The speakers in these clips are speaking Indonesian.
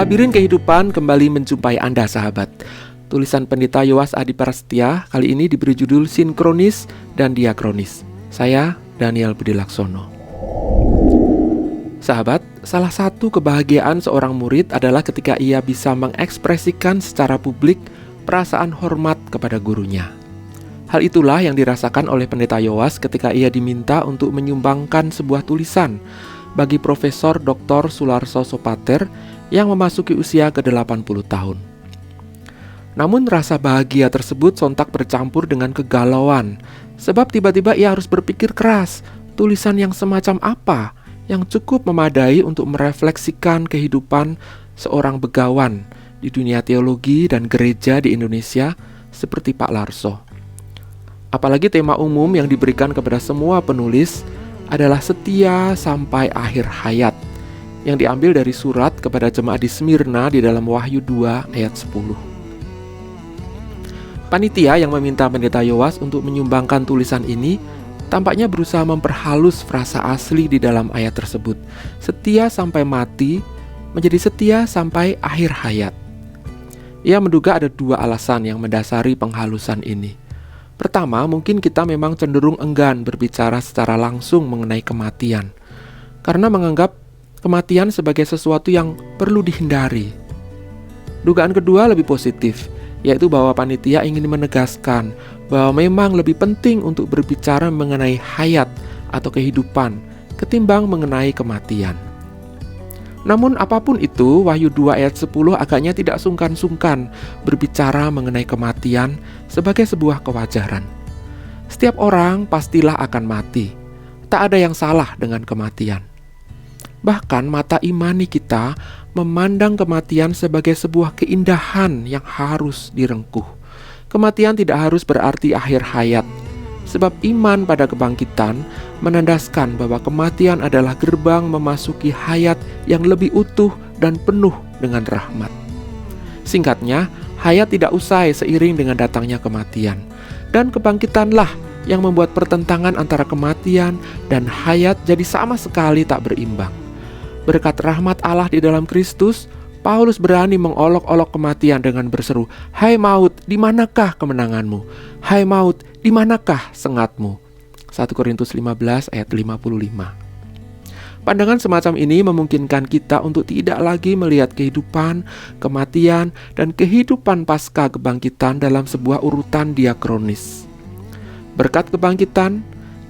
Labirin Kehidupan kembali menjumpai Anda, sahabat. Tulisan Pendeta Yowas Adi Prasetya kali ini diberi judul Sinkronis dan Diakronis. Saya Daniel Budi Laksono. Sahabat, salah satu kebahagiaan seorang murid adalah ketika ia bisa mengekspresikan secara publik perasaan hormat kepada gurunya. Hal itulah yang dirasakan oleh Pendeta Yowas ketika ia diminta untuk menyumbangkan sebuah tulisan bagi Profesor Dr. Sularso Sopater yang memasuki usia ke-80 tahun. Namun rasa bahagia tersebut sontak bercampur dengan kegalauan, sebab tiba-tiba ia harus berpikir keras, tulisan yang semacam apa yang cukup memadai untuk merefleksikan kehidupan seorang begawan di dunia teologi dan gereja di Indonesia seperti Pak Larso. Apalagi tema umum yang diberikan kepada semua penulis adalah setia sampai akhir hayat, yang diambil dari surat kepada jemaat di Smyrna di dalam Wahyu 2 ayat 10. Panitia yang meminta Pendeta Yowas untuk menyumbangkan tulisan ini tampaknya berusaha memperhalus frasa asli di dalam ayat tersebut. Setia sampai mati menjadi setia sampai akhir hayat. Ia menduga ada dua alasan yang mendasari penghalusan ini. Pertama, mungkin kita memang cenderung enggan berbicara secara langsung mengenai kematian, karena menganggap kematian sebagai sesuatu yang perlu dihindari. Dugaan kedua lebih positif, yaitu bahwa panitia ingin menegaskan bahwa memang lebih penting untuk berbicara mengenai hayat atau kehidupan ketimbang mengenai kematian. Namun apapun itu, Wahyu 2 ayat 10 agaknya tidak sungkan-sungkan berbicara mengenai kematian sebagai sebuah kewajaran. Setiap orang pastilah akan mati. Tak ada yang salah dengan kematian. Bahkan mata imani kita memandang kematian sebagai sebuah keindahan yang harus direngkuh. Kematian tidak harus berarti akhir hayat, sebab iman pada kebangkitan menandaskan bahwa kematian adalah gerbang memasuki hayat yang lebih utuh dan penuh dengan rahmat. Singkatnya, hayat tidak usai seiring dengan datangnya kematian, dan kebangkitanlah yang membuat pertentangan antara kematian dan hayat jadi sama sekali tak berimbang. Berkat rahmat Allah di dalam Kristus, Paulus berani mengolok-olok kematian dengan berseru, "Hai maut, di manakah kemenanganmu? Hai maut, di manakah sengatmu?" 1 Korintus 15 ayat 55. Pandangan semacam ini memungkinkan kita untuk tidak lagi melihat kehidupan, kematian, dan kehidupan pasca kebangkitan dalam sebuah urutan diakronis. Berkat kebangkitan,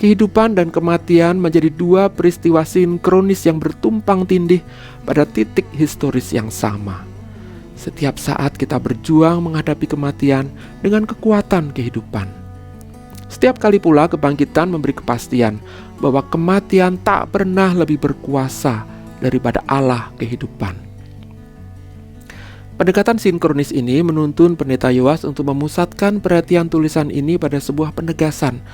kehidupan dan kematian menjadi dua peristiwa sinkronis yang bertumpang tindih pada titik historis yang sama. Setiap saat kita berjuang menghadapi kematian dengan kekuatan kehidupan. Setiap kali pula kebangkitan memberi kepastian bahwa kematian tak pernah lebih berkuasa daripada Allah kehidupan. Pendekatan sinkronis ini menuntun Pendeta Yowas untuk memusatkan perhatian tulisan ini pada sebuah penegasan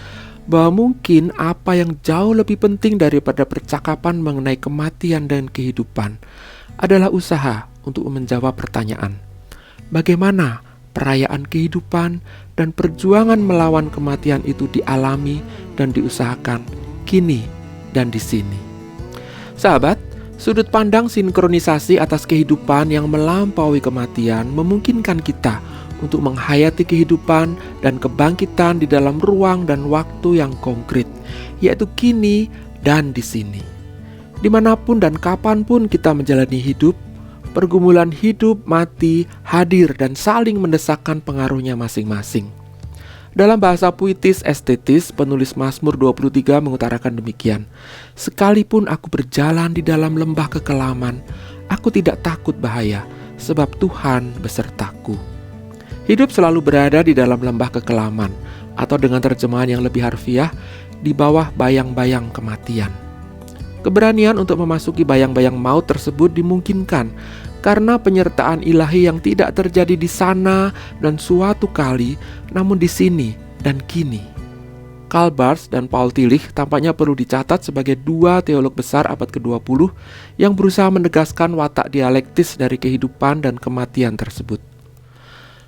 bahwa mungkin apa yang jauh lebih penting daripada percakapan mengenai kematian dan kehidupan adalah usaha untuk menjawab pertanyaan, bagaimana perayaan kehidupan dan perjuangan melawan kematian itu dialami dan diusahakan kini dan di sini. Sahabat, sudut pandang sinkronisasi atas kehidupan yang melampaui kematian memungkinkan kita untuk menghayati kehidupan dan kebangkitan di dalam ruang dan waktu yang konkret, yaitu kini dan di sini. Dimanapun dan kapanpun kita menjalani hidup, pergumulan hidup, mati, hadir dan saling mendesakkan pengaruhnya masing-masing. Dalam bahasa puitis estetis, penulis Mazmur 23 mengutarakan demikian, "Sekalipun aku berjalan di dalam lembah kekelaman, aku tidak takut bahaya, sebab Tuhan besertaku." Hidup selalu berada di dalam lembah kekelaman, atau dengan terjemahan yang lebih harfiah, di bawah bayang-bayang kematian. Keberanian untuk memasuki bayang-bayang maut tersebut dimungkinkan karena penyertaan ilahi yang tidak terjadi di sana dan suatu kali, namun di sini dan kini. Karl Barth dan Paul Tillich tampaknya perlu dicatat sebagai dua teolog besar abad ke-20 yang berusaha menegaskan watak dialektis dari kehidupan dan kematian tersebut.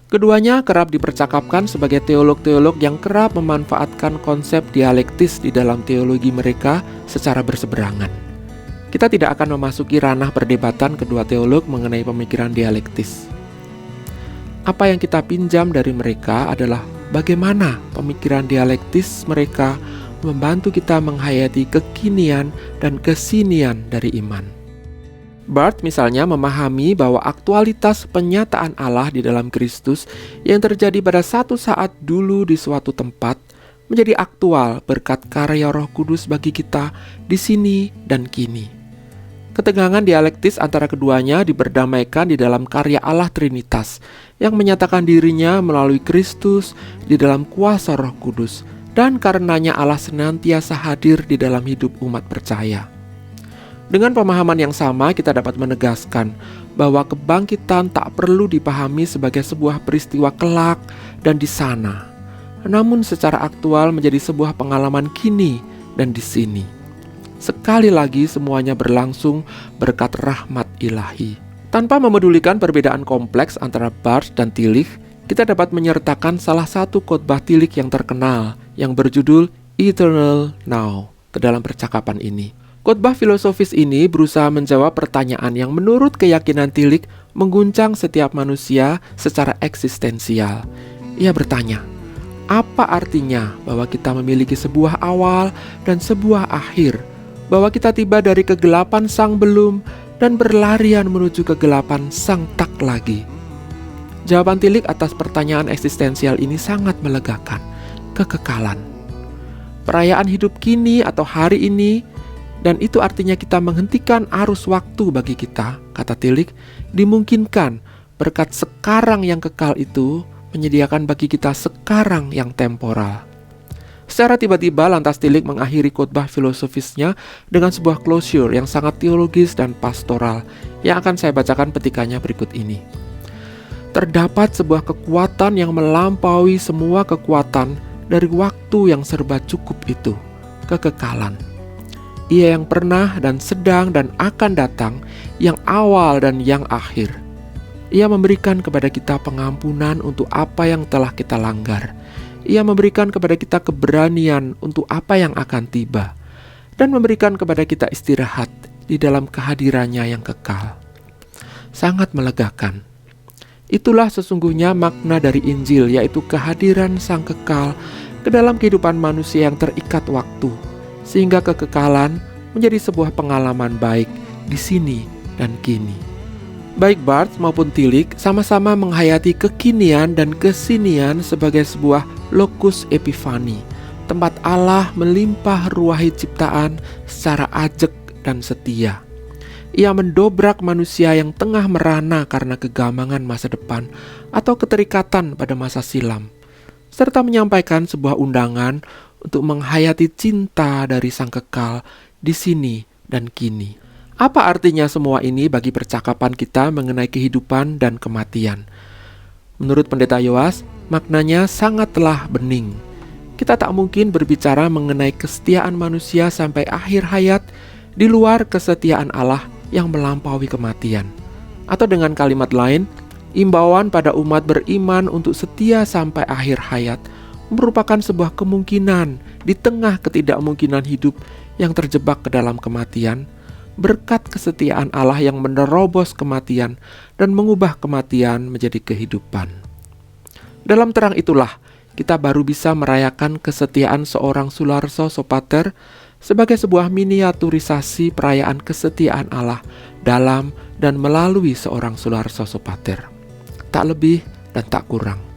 Keduanya kerap dipercakapkan sebagai teolog-teolog yang kerap memanfaatkan konsep dialektis di dalam teologi mereka secara berseberangan. Kita tidak akan memasuki ranah perdebatan kedua teolog mengenai pemikiran dialektis. Apa yang kita pinjam dari mereka adalah bagaimana pemikiran dialektis mereka membantu kita menghayati kekinian dan kesinian dari iman. Barth misalnya memahami bahwa aktualitas penyataan Allah di dalam Kristus yang terjadi pada satu saat dulu di suatu tempat menjadi aktual berkat karya Roh Kudus bagi kita di sini dan kini. Ketegangan dialektis antara keduanya diperdamaikan di dalam karya Allah Trinitas yang menyatakan dirinya melalui Kristus di dalam kuasa Roh Kudus, dan karenanya Allah senantiasa hadir di dalam hidup umat percaya. Dengan pemahaman yang sama, kita dapat menegaskan bahwa kebangkitan tak perlu dipahami sebagai sebuah peristiwa kelak dan di sana, namun secara aktual menjadi sebuah pengalaman kini dan di sini. Sekali lagi semuanya berlangsung berkat rahmat ilahi. Tanpa memedulikan perbedaan kompleks antara Barth dan Tillich, kita dapat menyertakan salah satu khotbah Tillich yang terkenal yang berjudul Eternal Now ke dalam percakapan ini. Khotbah filosofis ini berusaha menjawab pertanyaan yang menurut keyakinan Tillich mengguncang setiap manusia secara eksistensial. Ia bertanya, apa artinya bahwa kita memiliki sebuah awal dan sebuah akhir? Bahwa kita tiba dari kegelapan sang belum dan berlarian menuju kegelapan sang tak lagi. Jawaban Tillich atas pertanyaan eksistensial ini sangat melegakan. Kekekalan. Perayaan hidup kini atau hari ini, dan itu artinya kita menghentikan arus waktu bagi kita, kata Tillich, dimungkinkan berkat sekarang yang kekal itu menyediakan bagi kita sekarang yang temporal. Secara tiba-tiba lantas Tillich mengakhiri khotbah filosofisnya dengan sebuah closure yang sangat teologis dan pastoral yang akan saya bacakan petikannya berikut ini. Terdapat sebuah kekuatan yang melampaui semua kekuatan dari waktu yang serba cukup itu, kekekalan. Ia yang pernah dan sedang dan akan datang, yang awal dan yang akhir. Ia memberikan kepada kita pengampunan untuk apa yang telah kita langgar. Ia memberikan kepada kita keberanian untuk apa yang akan tiba, dan memberikan kepada kita istirahat di dalam kehadirannya yang kekal. Sangat melegakan. Itulah sesungguhnya makna dari Injil, yaitu kehadiran Sang Kekal ke dalam kehidupan manusia yang terikat waktu, sehingga kekekalan menjadi sebuah pengalaman baik di sini dan kini. Baik Barth maupun Tillich sama-sama menghayati kekinian dan kesinian sebagai sebuah locus epifani, tempat Allah melimpah ruahi ciptaan secara ajeg dan setia. Ia mendobrak manusia yang tengah merana karena kegamangan masa depan atau keterikatan pada masa silam, serta menyampaikan sebuah undangan untuk menghayati cinta dari Sang Kekal di sini dan kini. Apa artinya semua ini bagi percakapan kita mengenai kehidupan dan kematian? Menurut Pendeta Yoas, maknanya sangatlah bening. Kita tak mungkin berbicara mengenai kesetiaan manusia sampai akhir hayat di luar kesetiaan Allah yang melampaui kematian. Atau dengan kalimat lain, imbauan pada umat beriman untuk setia sampai akhir hayat merupakan sebuah kemungkinan di tengah ketidakmungkinan hidup yang terjebak ke dalam kematian, berkat kesetiaan Allah yang menerobos kematian dan mengubah kematian menjadi kehidupan. Dalam terang itulah, kita baru bisa merayakan kesetiaan seorang Sularso Sopater sebagai sebuah miniaturisasi perayaan kesetiaan Allah dalam dan melalui seorang Sularso Sopater. Tak lebih dan tak kurang.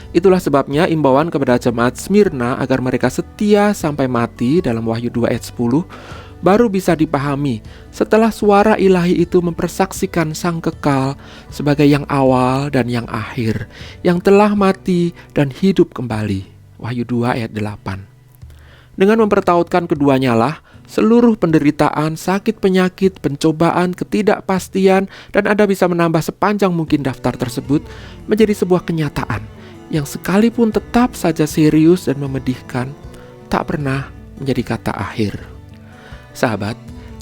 Itulah sebabnya imbauan kepada jemaat Smyrna agar mereka setia sampai mati dalam Wahyu 2 ayat 10 baru bisa dipahami setelah suara ilahi itu mempersaksikan Sang Kekal sebagai yang awal dan yang akhir, yang telah mati dan hidup kembali. Wahyu 2 ayat 8. Dengan mempertautkan keduanya lah, seluruh penderitaan, sakit penyakit, pencobaan, ketidakpastian, dan Anda bisa menambah sepanjang mungkin daftar tersebut menjadi sebuah kenyataan yang sekalipun tetap saja serius dan memedihkan, tak pernah menjadi kata akhir. Sahabat,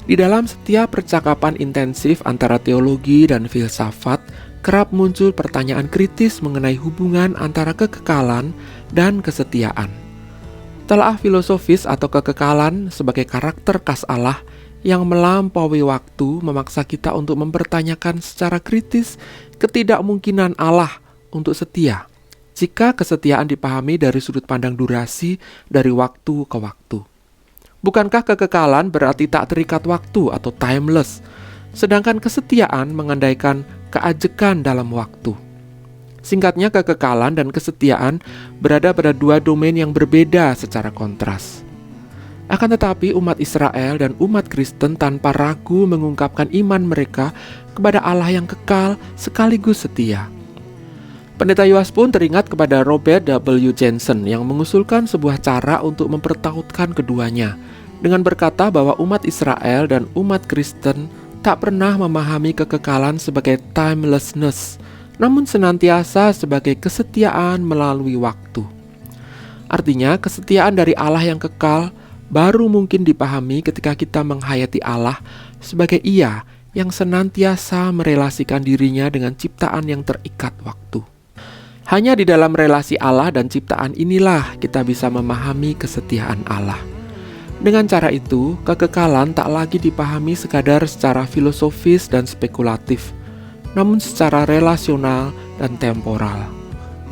di dalam setiap percakapan intensif antara teologi dan filsafat, kerap muncul pertanyaan kritis mengenai hubungan antara kekekalan dan kesetiaan. Telaah filosofis atau kekekalan sebagai karakter khas Allah yang melampaui waktu memaksa kita untuk mempertanyakan secara kritis ketidakmungkinan Allah untuk setia, jika kesetiaan dipahami dari sudut pandang durasi dari waktu ke waktu. Bukankah kekekalan berarti tak terikat waktu atau timeless, sedangkan kesetiaan mengandaikan keajekan dalam waktu? Singkatnya, kekekalan dan kesetiaan berada pada dua domain yang berbeda secara kontras. Akan tetapi umat Israel dan umat Kristen tanpa ragu mengungkapkan iman mereka kepada Allah yang kekal sekaligus setia. Pendeta Yoas pun teringat kepada Robert W. Jensen yang mengusulkan sebuah cara untuk mempertautkan keduanya dengan berkata bahwa umat Israel dan umat Kristen tak pernah memahami kekekalan sebagai timelessness, namun senantiasa sebagai kesetiaan melalui waktu. Artinya, kesetiaan dari Allah yang kekal baru mungkin dipahami ketika kita menghayati Allah sebagai Ia yang senantiasa merelasikan dirinya dengan ciptaan yang terikat waktu. Hanya di dalam relasi Allah dan ciptaan inilah kita bisa memahami kesetiaan Allah. Dengan cara itu, kekekalan tak lagi dipahami sekadar secara filosofis dan spekulatif, namun secara relasional dan temporal.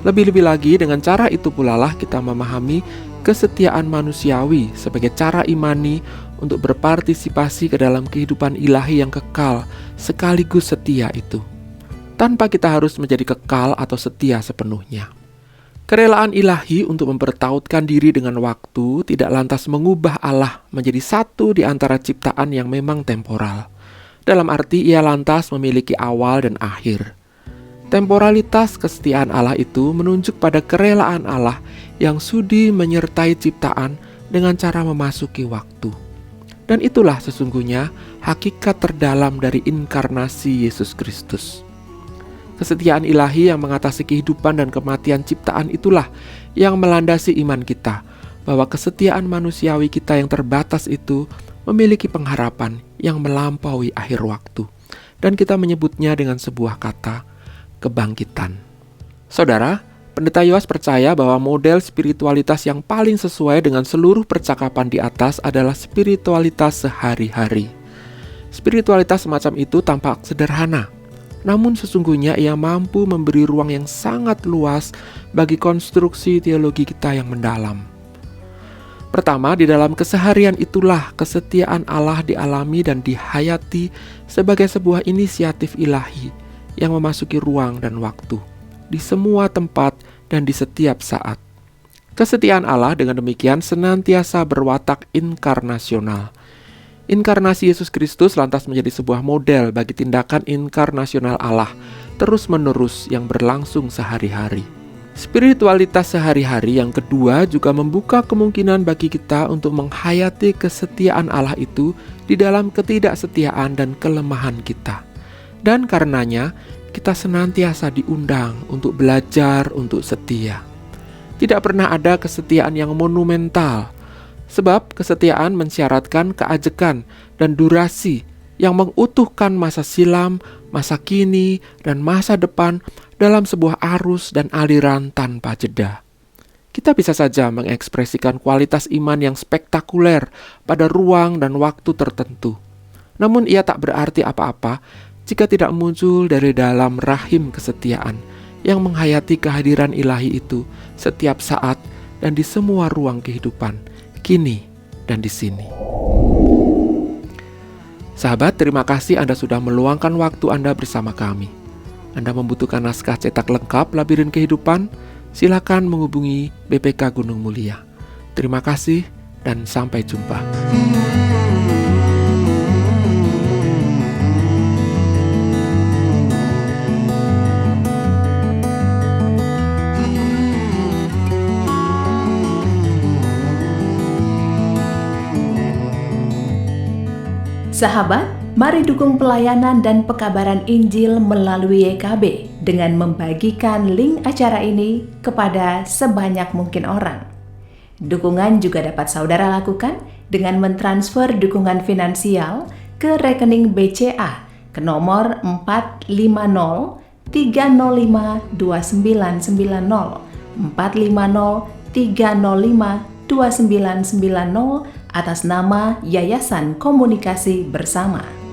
Lebih-lebih lagi, dengan cara itu pula lah kita memahami kesetiaan manusiawi sebagai cara imani untuk berpartisipasi ke dalam kehidupan ilahi yang kekal sekaligus setia itu, tanpa kita harus menjadi kekal atau setia sepenuhnya. Kerelaan ilahi untuk mempertautkan diri dengan waktu tidak lantas mengubah Allah menjadi satu di antara ciptaan yang memang temporal, dalam arti Ia lantas memiliki awal dan akhir. Temporalitas kesetiaan Allah itu menunjuk pada kerelaan Allah yang sudi menyertai ciptaan dengan cara memasuki waktu. Dan itulah sesungguhnya hakikat terdalam dari inkarnasi Yesus Kristus. Kesetiaan ilahi yang mengatasi kehidupan dan kematian ciptaan itulah yang melandasi iman kita, bahwa kesetiaan manusiawi kita yang terbatas itu memiliki pengharapan yang melampaui akhir waktu. Dan kita menyebutnya dengan sebuah kata, kebangkitan. Saudara, Pendeta Yoas percaya bahwa model spiritualitas yang paling sesuai dengan seluruh percakapan di atas adalah spiritualitas sehari-hari. Spiritualitas semacam itu tampak sederhana, namun sesungguhnya ia mampu memberi ruang yang sangat luas bagi konstruksi teologi kita yang mendalam. Pertama, di dalam keseharian itulah kesetiaan Allah dialami dan dihayati sebagai sebuah inisiatif ilahi yang memasuki ruang dan waktu, di semua tempat dan di setiap saat. Kesetiaan Allah dengan demikian senantiasa berwatak inkarnasional. Inkarnasi Yesus Kristus lantas menjadi sebuah model bagi tindakan inkarnasional Allah terus-menerus yang berlangsung sehari-hari. Spiritualitas sehari-hari yang kedua juga membuka kemungkinan bagi kita untuk menghayati kesetiaan Allah itu di dalam ketidaksetiaan dan kelemahan kita. Dan karenanya, kita senantiasa diundang untuk belajar untuk setia. Tidak pernah ada kesetiaan yang monumental, sebab kesetiaan mensyaratkan keajekan dan durasi yang mengutuhkan masa silam, masa kini, dan masa depan dalam sebuah arus dan aliran tanpa jeda. Kita bisa saja mengekspresikan kualitas iman yang spektakuler pada ruang dan waktu tertentu. Namun ia tak berarti apa-apa jika tidak muncul dari dalam rahim kesetiaan yang menghayati kehadiran ilahi itu setiap saat dan di semua ruang kehidupan, kini dan di sini. Sahabat, terima kasih Anda sudah meluangkan waktu Anda bersama kami. Anda membutuhkan naskah cetak lengkap Labirin Kehidupan? Silakan menghubungi BPK Gunung Mulia. Terima kasih dan sampai jumpa. Sahabat, mari dukung pelayanan dan pekabaran Injil melalui YKB dengan membagikan link acara ini kepada sebanyak mungkin orang. Dukungan juga dapat saudara lakukan dengan mentransfer dukungan finansial ke rekening BCA ke nomor 450-305-2990, 450-305-2990, atas nama Yayasan Komunikasi Bersama.